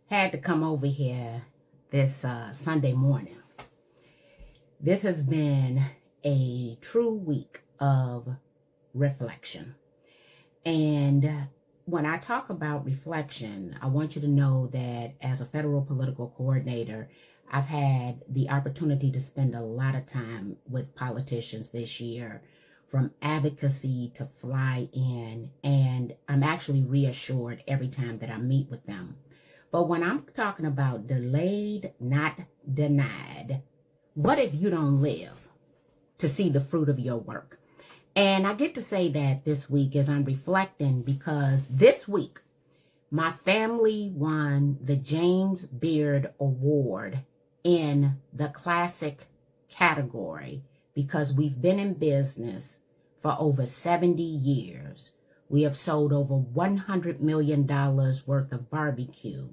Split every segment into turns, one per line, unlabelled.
Had to come over here this Sunday morning. This has been a true week of reflection. And when I talk about reflection, I want you to know that as a federal political coordinator, I've had the opportunity to spend a lot of time with politicians this year, from advocacy to fly in, and I'm actually reassured every time that I meet with them. But when I'm talking about delayed, not denied, what if you don't live to see the fruit of your work? And I get to say that this week as I'm reflecting, because this week, my family won the James Beard Award in the classic category because we've been in business for over 70 years. We have sold over $100 million worth of barbecue.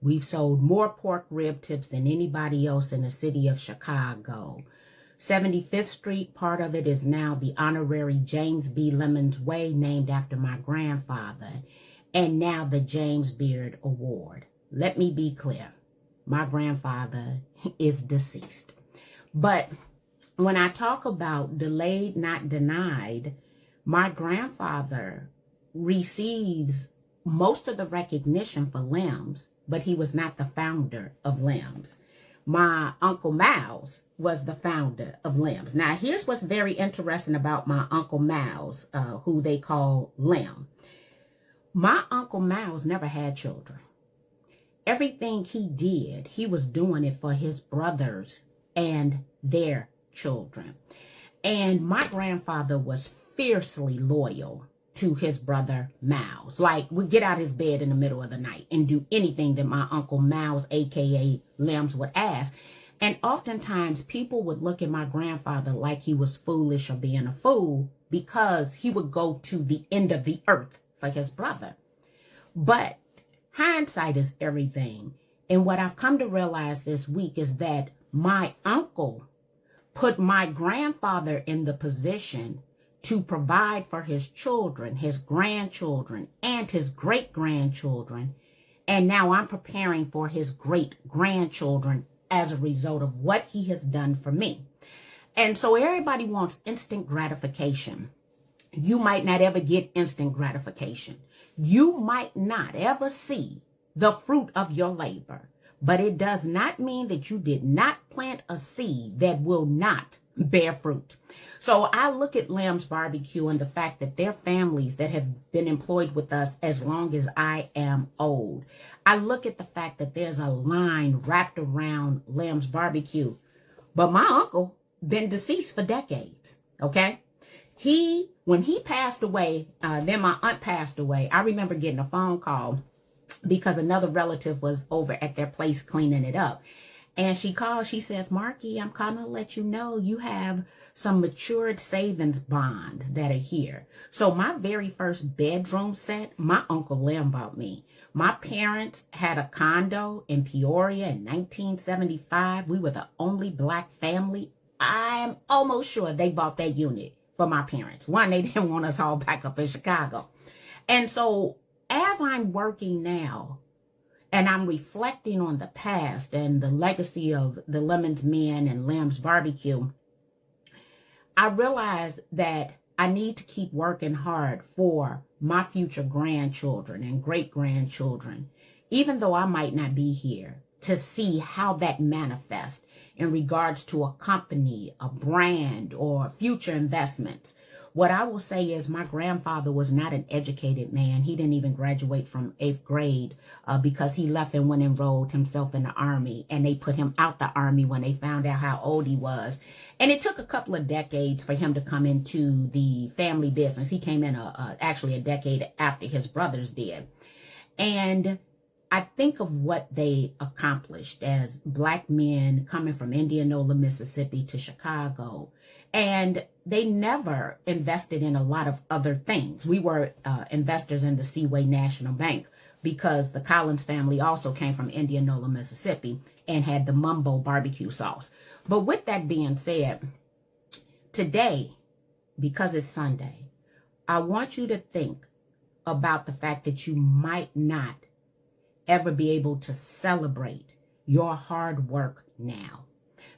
We've sold more pork rib tips than anybody else in the city of Chicago. 75th Street, part of it is now the honorary James B. Lemons Way, named after my grandfather, and now the James Beard Award. Let me be clear. My grandfather is deceased. But when I talk about delayed, not denied, my grandfather receives most of the recognition for LIMS, but he was not the founder of LIMS. My Uncle Miles was the founder of LIMS. Now, here's what's very interesting about my Uncle Miles, who they call Lim. My Uncle Miles never had children. Everything he did, he was doing it for his brothers and their children. And my grandfather was fiercely loyal to his brother Miles. Like, would get out his bed in the middle of the night and do anything that my Uncle Miles, aka Limbs, would ask. And oftentimes people would look at my grandfather like he was foolish or being a fool because he would go to the end of the earth for his brother. But hindsight is everything. And what I've come to realize this week is that my uncle put my grandfather in the position to provide for his children, his grandchildren, and his great-grandchildren. And now I'm preparing for his great-grandchildren as a result of what he has done for me. And so everybody wants instant gratification. You might not ever get instant gratification. You might not ever see the fruit of your labor. But it does not mean that you did not plant a seed that will not bear fruit. So I look at Lamb's Barbecue and the fact that their families that have been employed with us as long as I am old. I look at the fact that there's a line wrapped around Lamb's Barbecue. But my uncle been deceased for decades, okay? When he passed away, then my aunt passed away, I remember getting a phone call because another relative was over at their place cleaning it up. And she called, she says, Marky, I'm calling to let you know you have some matured savings bonds that are here. So my very first bedroom set, my Uncle Lim bought me. My parents had a condo in Peoria in 1975. We were the only black family. I'm almost sure they bought that unit for my parents. One, they didn't want us all back up in Chicago. And so as I'm working now, and I'm reflecting on the past and the legacy of the Lemons Men and Lamb's Barbecue, I realize that I need to keep working hard for my future grandchildren and great-grandchildren, even though I might not be here, to see how that manifests in regards to a company, a brand, or future investments. What I will say is my grandfather was not an educated man. He didn't even graduate from 8th grade because he left and went and enrolled himself in the Army. And they put him out the Army when they found out how old he was. And it took a couple of decades for him to come into the family business. He came in actually a decade after his brothers did. And I think of what they accomplished as black men coming from Indianola, Mississippi to Chicago. And they never invested in a lot of other things. We were investors in the Seaway National Bank because the Collins family also came from Indianola, Mississippi and had the Mumbo barbecue sauce. But with that being said, today, because it's Sunday, I want you to think about the fact that you might not ever be able to celebrate your hard work now,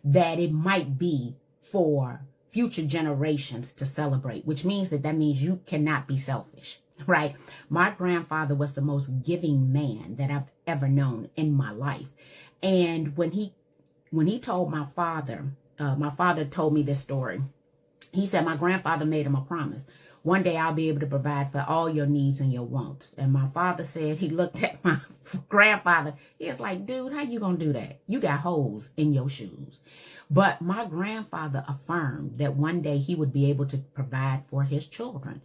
that it might be for future generations to celebrate, which means that means you cannot be selfish, right? My grandfather was the most giving man that I've ever known in my life. And when he told my father told me this story. He said my grandfather made him a promise. One day I'll be able to provide for all your needs and your wants. And my father said, he looked at my grandfather. He was like, dude, how you going to do that? You got holes in your shoes. But my grandfather affirmed that one day he would be able to provide for his children.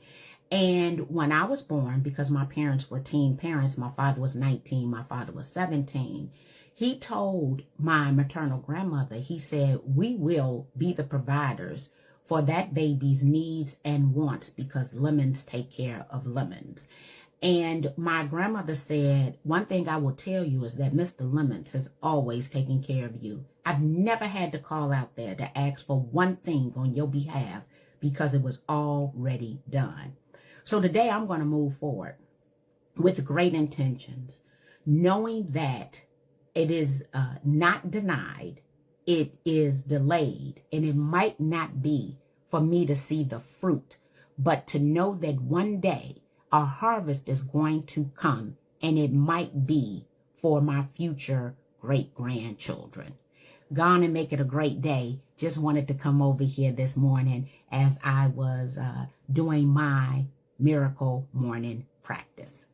And when I was born, because my parents were teen parents, my father was 19, my father was 17. He told my maternal grandmother, he said, we will be the providers for that baby's needs and wants because lemons take care of lemons. And my grandmother said, one thing I will tell you is that Mr. Lemons has always taken care of you. I've never had to call out there to ask for one thing on your behalf because it was already done. So today I'm going to move forward with great intentions, knowing that it is not denied, it is delayed, and it might not be for me to see the fruit, but to know that one day a harvest is going to come, and it might be for my future great-grandchildren. Go on and make it a great day. Just wanted to come over here this morning as I was doing my miracle morning practice.